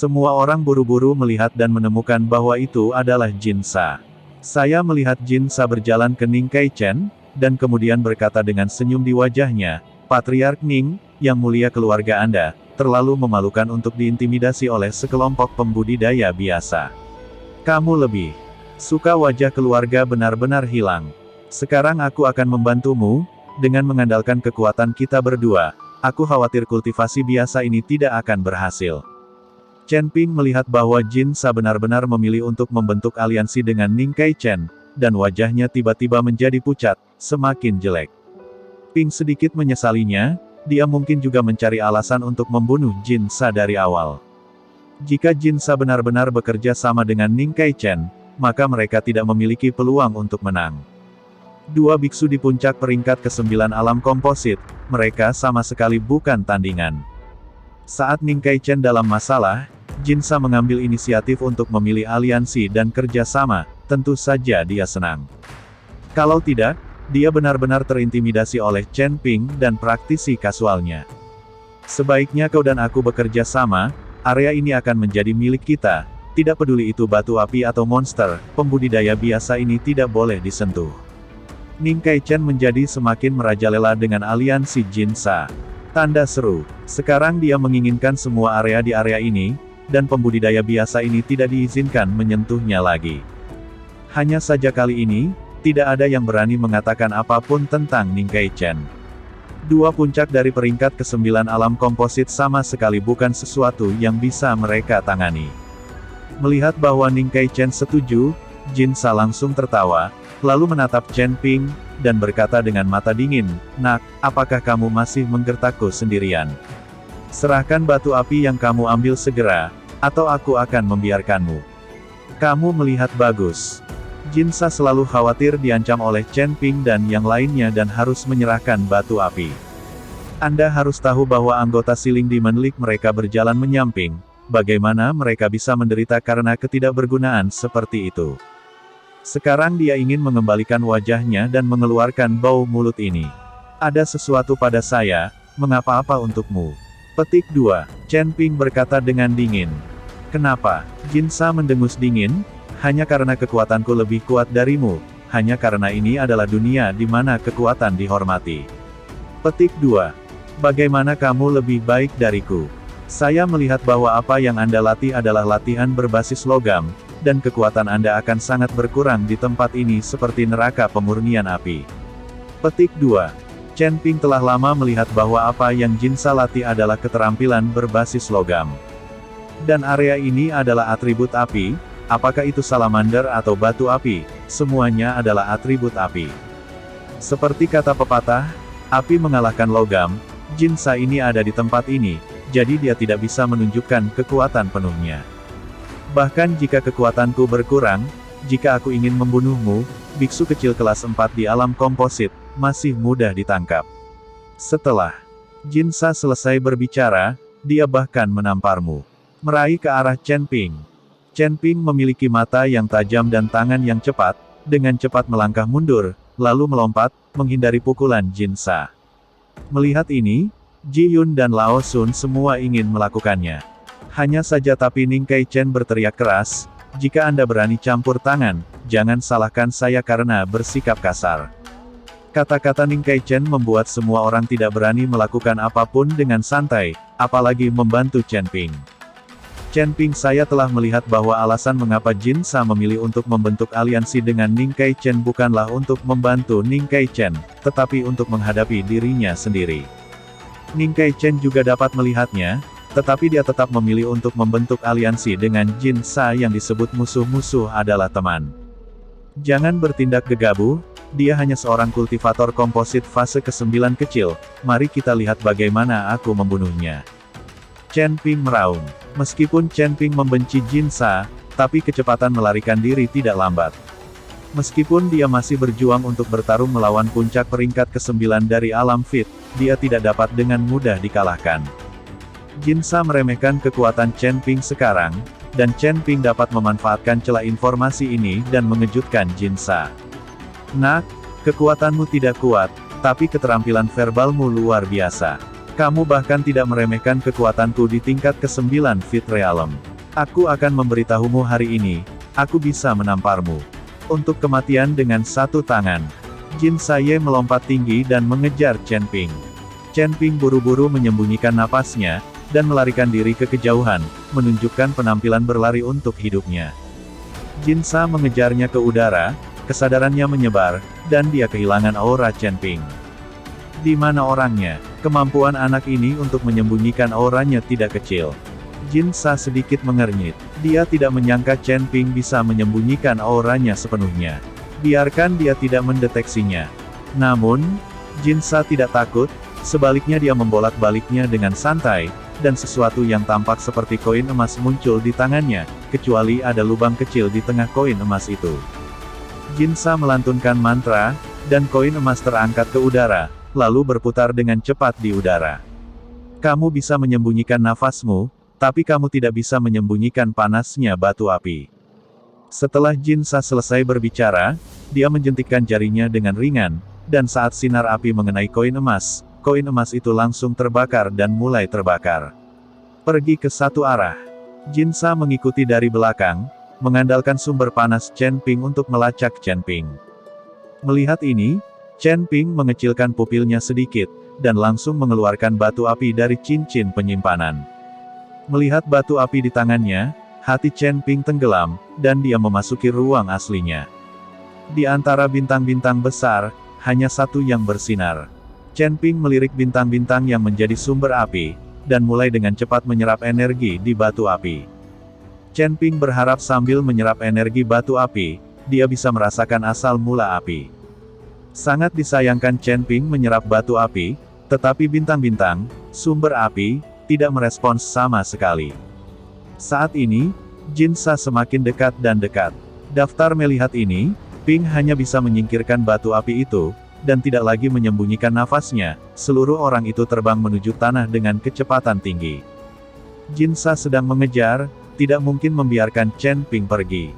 Semua orang buru-buru melihat dan menemukan bahwa itu adalah Jin Sha. Saya melihat Jin Sha berjalan ke Ning Kai-chen, dan kemudian berkata dengan senyum di wajahnya, Patriark Ning, yang mulia keluarga Anda, terlalu memalukan untuk diintimidasi oleh sekelompok pembudidaya biasa. Kamu lebih suka wajah keluarga benar-benar hilang. Sekarang aku akan membantumu, dengan mengandalkan kekuatan kita berdua, aku khawatir kultivasi biasa ini tidak akan berhasil. Chen Ping melihat bahwa Jin Sha benar-benar memilih untuk membentuk aliansi dengan Ning Kai-chen, dan wajahnya tiba-tiba menjadi pucat, semakin jelek. Ping sedikit menyesalinya, dia mungkin juga mencari alasan untuk membunuh Jin Sha dari awal. Jika Jin Sha benar-benar bekerja sama dengan Ning Kai-chen, maka mereka tidak memiliki peluang untuk menang. Dua biksu di puncak peringkat ke-9 alam komposit, mereka sama sekali bukan tandingan. Saat Ning Kai-chen dalam masalah, Jin Sha mengambil inisiatif untuk memilih aliansi dan kerja sama, tentu saja dia senang. Kalau tidak, dia benar-benar terintimidasi oleh Chen Ping dan praktisi kasualnya. Sebaiknya kau dan aku bekerja sama, area ini akan menjadi milik kita, tidak peduli itu batu api atau monster, pembudidaya biasa ini tidak boleh disentuh. Ning Kai-chen menjadi semakin merajalela dengan aliansi Jin Sha. Tanda seru, sekarang dia menginginkan semua area di area ini, dan pembudidaya biasa ini tidak diizinkan menyentuhnya lagi. Hanya saja kali ini, tidak ada yang berani mengatakan apapun tentang Ning Kai-chen. Dua puncak dari peringkat ke-9 alam komposit sama sekali bukan sesuatu yang bisa mereka tangani. Melihat bahwa Ning Kai-chen setuju, Jin Sha langsung tertawa, lalu menatap Chen Ping, dan berkata dengan mata dingin, Nak, apakah kamu masih menggertakku sendirian? Serahkan batu api yang kamu ambil segera, atau aku akan membiarkanmu. Kamu melihat bagus. Jin Sha selalu khawatir diancam oleh Chen Ping dan yang lainnya dan harus menyerahkan batu api. Anda harus tahu bahwa anggota Siling Demon League mereka berjalan menyamping, bagaimana mereka bisa menderita karena ketidakbergunaan seperti itu. Sekarang dia ingin mengembalikan wajahnya dan mengeluarkan bau mulut ini. Ada sesuatu pada saya, mengapa apa untukmu? Petik 2. Chen Ping berkata dengan dingin. Kenapa? Jin Sha mendengus dingin, hanya karena kekuatanku lebih kuat darimu, hanya karena ini adalah dunia di mana kekuatan dihormati. Petik 2. Bagaimana kamu lebih baik dariku? Saya melihat bahwa apa yang Anda latih adalah latihan berbasis logam, dan kekuatan Anda akan sangat berkurang di tempat ini seperti neraka pemurnian api. Petik 2. Chen Ping telah lama melihat bahwa apa yang Jin Sha latih adalah keterampilan berbasis logam. Dan area ini adalah atribut api, apakah itu salamander atau batu api, semuanya adalah atribut api. Seperti kata pepatah, api mengalahkan logam, Jin Sha ini ada di tempat ini, jadi dia tidak bisa menunjukkan kekuatan penuhnya. Bahkan jika kekuatanku berkurang, jika aku ingin membunuhmu, biksu kecil kelas 4 di alam komposit, masih mudah ditangkap. Setelah Jin Sha selesai berbicara, dia bahkan menamparmu. Meraih ke arah Chen Ping. Chen Ping memiliki mata yang tajam dan tangan yang cepat, dengan cepat melangkah mundur, lalu melompat, menghindari pukulan Jin Sha. Melihat ini, Ji Yun dan Lao Sun semua ingin melakukannya. Hanya saja tapi Ning Kai-chen berteriak keras, jika Anda berani campur tangan, jangan salahkan saya karena bersikap kasar. Kata-kata Ning Kai-chen membuat semua orang tidak berani melakukan apapun dengan santai, apalagi membantu Chen Ping. Chen Ping, saya telah melihat bahwa alasan mengapa Jin Sha memilih untuk membentuk aliansi dengan Ning Kai-chen bukanlah untuk membantu Ning Kai-chen, tetapi untuk menghadapi dirinya sendiri. Ning Kai-chen juga dapat melihatnya, tetapi dia tetap memilih untuk membentuk aliansi dengan Jin Sha yang disebut musuh-musuh adalah teman. Jangan bertindak gegabah, dia hanya seorang kultivator komposit fase ke-9 kecil, mari kita lihat bagaimana aku membunuhnya. Chen Ping meraung. Meskipun Chen Ping membenci Jin Sha, tapi kecepatan melarikan diri tidak lambat. Meskipun dia masih berjuang untuk bertarung melawan puncak peringkat ke-9 dari alam fit, dia tidak dapat dengan mudah dikalahkan. Jin Sha meremehkan kekuatan Chen Ping sekarang, dan Chen Ping dapat memanfaatkan celah informasi ini dan mengejutkan Jin Sha. Nak, kekuatanmu tidak kuat, tapi keterampilan verbalmu luar biasa. Kamu bahkan tidak meremehkan kekuatanku di tingkat ke-9 Fit Realm. Aku akan memberitahumu hari ini, aku bisa menamparmu. Untuk kematian dengan satu tangan. Jin Saye melompat tinggi dan mengejar Chen Ping. Chen Ping buru-buru menyembunyikan napasnya, dan melarikan diri ke kejauhan, menunjukkan penampilan berlari untuk hidupnya. Jin Sa mengejarnya ke udara, kesadarannya menyebar, dan dia kehilangan aura Chen Ping. Di mana orangnya? Kemampuan anak ini untuk menyembunyikan auranya tidak kecil. Jin Sa sedikit mengernyit. Dia tidak menyangka Chen Ping bisa menyembunyikan auranya sepenuhnya. Biarkan dia tidak mendeteksinya. Namun, Jin Sa tidak takut, sebaliknya dia membolak-baliknya dengan santai, dan sesuatu yang tampak seperti koin emas muncul di tangannya, kecuali ada lubang kecil di tengah koin emas itu. Jin Sa melantunkan mantra, dan koin emas terangkat ke udara, lalu berputar dengan cepat di udara. Kamu bisa menyembunyikan nafasmu, tapi kamu tidak bisa menyembunyikan panasnya batu api. Setelah Jin Sa selesai berbicara, dia menjentikkan jarinya dengan ringan, dan saat sinar api mengenai koin emas itu langsung terbakar dan mulai terbakar. Pergi ke satu arah. Jin Sa mengikuti dari belakang, mengandalkan sumber panas Chen Ping untuk melacak Chen Ping. Melihat ini, Chen Ping mengecilkan pupilnya sedikit, dan langsung mengeluarkan batu api dari cincin penyimpanan. Melihat batu api di tangannya, hati Chen Ping tenggelam, dan dia memasuki ruang aslinya. Di antara bintang-bintang besar, hanya satu yang bersinar. Chen Ping melirik bintang-bintang yang menjadi sumber api, dan mulai dengan cepat menyerap energi di batu api. Chen Ping berharap sambil menyerap energi batu api, dia bisa merasakan asal mula api. Sangat disayangkan Chen Ping menyerap batu api, tetapi bintang-bintang, sumber api, tidak merespons sama sekali. Saat ini, Jin Sa semakin dekat dan dekat. Daftar melihat ini, Ping hanya bisa menyingkirkan batu api itu, dan tidak lagi menyembunyikan nafasnya, seluruh orang itu terbang menuju tanah dengan kecepatan tinggi. Jin Sa sedang mengejar, tidak mungkin membiarkan Chen Ping pergi.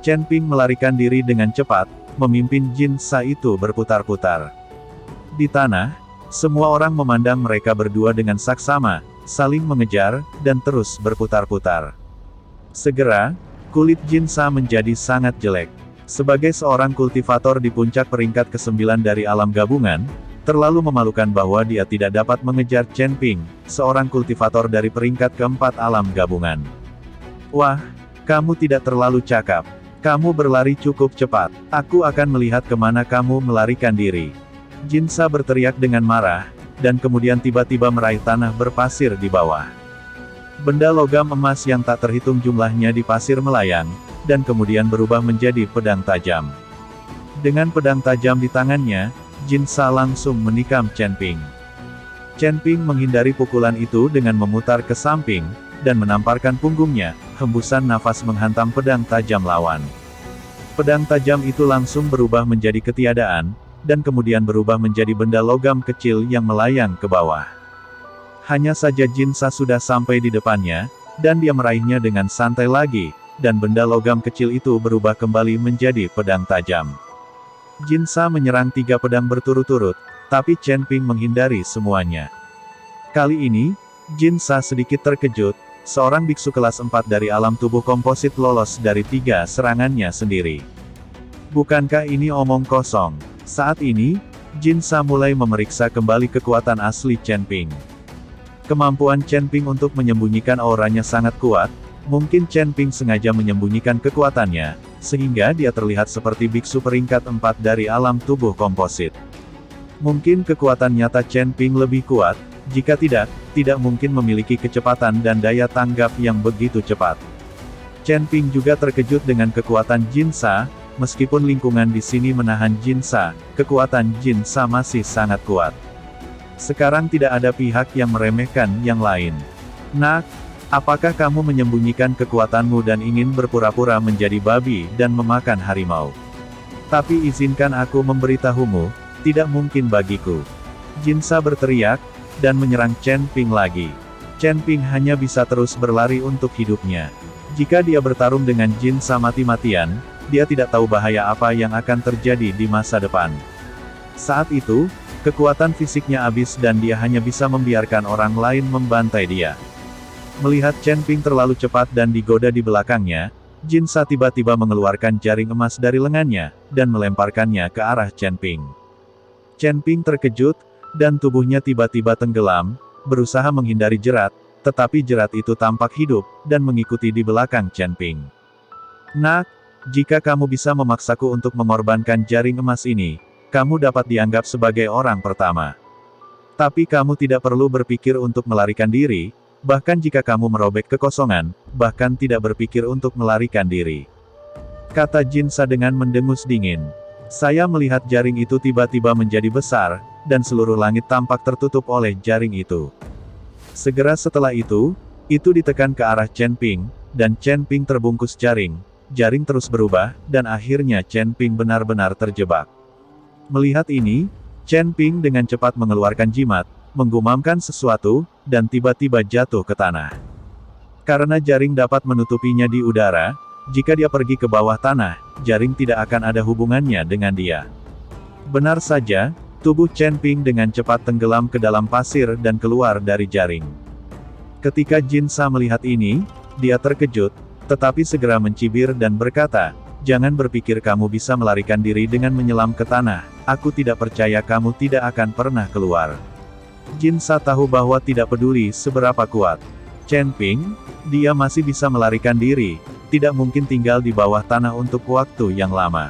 Chen Ping melarikan diri dengan cepat, memimpin Jin Sa itu berputar-putar. Di tanah, semua orang memandang mereka berdua dengan saksama, saling mengejar, dan terus berputar-putar. Segera, kulit Jin Sa menjadi sangat jelek. Sebagai seorang kultivator di puncak peringkat ke-9 dari alam gabungan, terlalu memalukan bahwa dia tidak dapat mengejar Chen Ping, seorang kultivator dari peringkat ke-4 alam gabungan. Wah, kamu tidak terlalu cakap. Kamu berlari cukup cepat. Aku akan melihat kemana kamu melarikan diri. Jin Sa berteriak dengan marah, dan kemudian tiba-tiba meraih tanah berpasir di bawah. Benda logam emas yang tak terhitung jumlahnya di pasir melayang, dan kemudian berubah menjadi pedang tajam. Dengan pedang tajam di tangannya, Jin Sa langsung menikam Chen Ping. Chen Ping menghindari pukulan itu dengan memutar ke samping, dan menamparkan punggungnya, hembusan nafas menghantam pedang tajam lawan. Pedang tajam itu langsung berubah menjadi ketiadaan, dan kemudian berubah menjadi benda logam kecil yang melayang ke bawah. Hanya saja Jin Sa sudah sampai di depannya, dan dia meraihnya dengan santai lagi, dan benda logam kecil itu berubah kembali menjadi pedang tajam. Jin Sa menyerang 3 pedang berturut-turut, tapi Chen Ping menghindari semuanya. Kali ini, Jin Sa sedikit terkejut, seorang biksu kelas 4 dari alam tubuh komposit lolos dari 3 serangannya sendiri. Bukankah ini omong kosong? Saat ini, Jin Sa mulai memeriksa kembali kekuatan asli Chen Ping. Kemampuan Chen Ping untuk menyembunyikan auranya sangat kuat, mungkin Chen Ping sengaja menyembunyikan kekuatannya, sehingga dia terlihat seperti biksu peringkat 4 dari alam tubuh komposit. Mungkin kekuatan nyata Chen Ping lebih kuat, jika tidak mungkin memiliki kecepatan dan daya tanggap yang begitu cepat. Chen Ping juga terkejut dengan kekuatan Jin Sa. Meskipun lingkungan di sini menahan Jin Sa, kekuatan Jin Sa masih sangat kuat. Sekarang tidak ada pihak yang meremehkan yang lain. Nak, apakah kamu menyembunyikan kekuatanmu dan ingin berpura-pura menjadi babi dan memakan harimau? Tapi izinkan aku memberitahumu, tidak mungkin bagiku. Jin Sa berteriak, dan menyerang Chen Ping lagi. Chen Ping hanya bisa terus berlari untuk hidupnya. Jika dia bertarung dengan Jin Sa mati-matian, dia tidak tahu bahaya apa yang akan terjadi di masa depan. Saat itu, kekuatan fisiknya habis dan dia hanya bisa membiarkan orang lain membantai dia. Melihat Chen Ping terlalu cepat dan digoda di belakangnya, Jinsa tiba-tiba mengeluarkan jaring emas dari lengannya, dan melemparkannya ke arah Chen Ping. Chen Ping terkejut, dan tubuhnya tiba-tiba tenggelam, berusaha menghindari jerat, tetapi jerat itu tampak hidup, dan mengikuti di belakang Chen Ping. Nak, jika kamu bisa memaksaku untuk mengorbankan jaring emas ini, kamu dapat dianggap sebagai orang pertama. Tapi kamu tidak perlu berpikir untuk melarikan diri, bahkan jika kamu merobek kekosongan, bahkan tidak berpikir untuk melarikan diri. Kata Jinsa dengan mendengus dingin. Saya melihat jaring itu tiba-tiba menjadi besar, dan seluruh langit tampak tertutup oleh jaring itu. Segera setelah itu ditekan ke arah Chen Ping, dan Chen Ping terbungkus jaring. Jaring terus berubah, dan akhirnya Chen Ping benar-benar terjebak. Melihat ini, Chen Ping dengan cepat mengeluarkan jimat, menggumamkan sesuatu, dan tiba-tiba jatuh ke tanah. Karena jaring dapat menutupinya di udara, jika dia pergi ke bawah tanah, jaring tidak akan ada hubungannya dengan dia. Benar saja, tubuh Chen Ping dengan cepat tenggelam ke dalam pasir dan keluar dari jaring. Ketika Jinsa melihat ini, dia terkejut, tetapi segera mencibir dan berkata, "Jangan berpikir kamu bisa melarikan diri dengan menyelam ke tanah, aku tidak percaya kamu tidak akan pernah keluar." Jinsa tahu bahwa tidak peduli seberapa kuat Chen Ping, dia masih bisa melarikan diri, tidak mungkin tinggal di bawah tanah untuk waktu yang lama.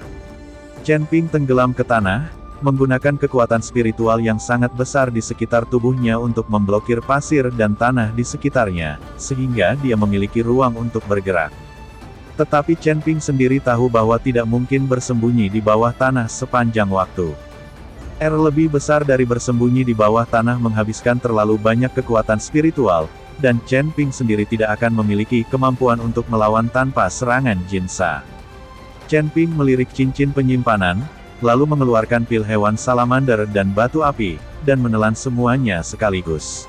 Chen Ping tenggelam ke tanah, menggunakan kekuatan spiritual yang sangat besar di sekitar tubuhnya untuk memblokir pasir dan tanah di sekitarnya, sehingga dia memiliki ruang untuk bergerak. Tetapi Chen Ping sendiri tahu bahwa tidak mungkin bersembunyi di bawah tanah sepanjang waktu. Lebih besar dari bersembunyi di bawah tanah menghabiskan terlalu banyak kekuatan spiritual, dan Chen Ping sendiri tidak akan memiliki kemampuan untuk melawan tanpa serangan Jinsa. Chen Ping melirik cincin penyimpanan, lalu mengeluarkan pil hewan salamander dan batu api, dan menelan semuanya sekaligus.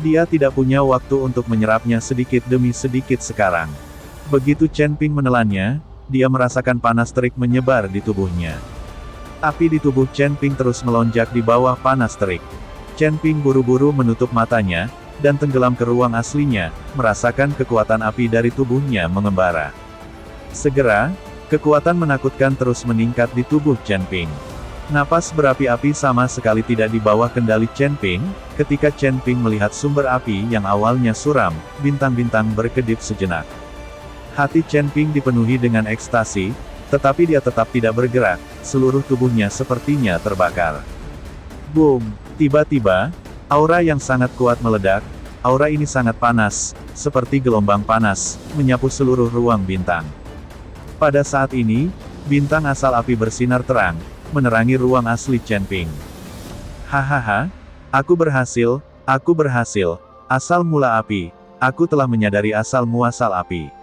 Dia tidak punya waktu untuk menyerapnya sedikit demi sedikit sekarang. Begitu Chen Ping menelannya, dia merasakan panas terik menyebar di tubuhnya. Api di tubuh Chen Ping terus melonjak di bawah panas terik. Chen Ping buru-buru menutup matanya, dan tenggelam ke ruang aslinya, merasakan kekuatan api dari tubuhnya mengembara. Segera, kekuatan menakutkan terus meningkat di tubuh Chen Ping. Napas berapi-api sama sekali tidak di bawah kendali Chen Ping, ketika Chen Ping melihat sumber api yang awalnya suram, bintang-bintang berkedip sejenak. Hati Chen Ping dipenuhi dengan ekstasi, tetapi dia tetap tidak bergerak, seluruh tubuhnya sepertinya terbakar. Boom! Tiba-tiba, aura yang sangat kuat meledak, aura ini sangat panas, seperti gelombang panas, menyapu seluruh ruang bintang. Pada saat ini, bintang asal api bersinar terang, menerangi ruang asli Chen Ping. Hahaha, aku berhasil, asal mula api, aku telah menyadari asal muasal api.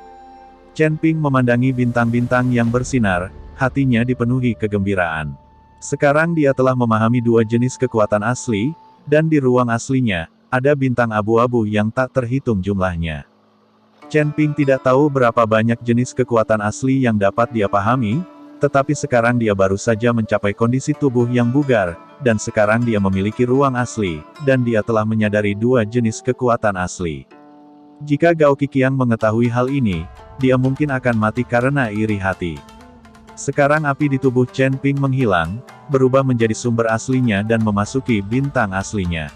Chen Ping memandangi bintang-bintang yang bersinar, hatinya dipenuhi kegembiraan. Sekarang dia telah memahami dua jenis kekuatan asli, dan di ruang aslinya, ada bintang abu-abu yang tak terhitung jumlahnya. Chen Ping tidak tahu berapa banyak jenis kekuatan asli yang dapat dia pahami, tetapi sekarang dia baru saja mencapai kondisi tubuh yang bugar, dan sekarang dia memiliki ruang asli, dan dia telah menyadari dua jenis kekuatan asli. Jika Gao Qiqiang mengetahui hal ini, dia mungkin akan mati karena iri hati. Sekarang api di tubuh Chen Ping menghilang, berubah menjadi sumber aslinya dan memasuki bintang aslinya.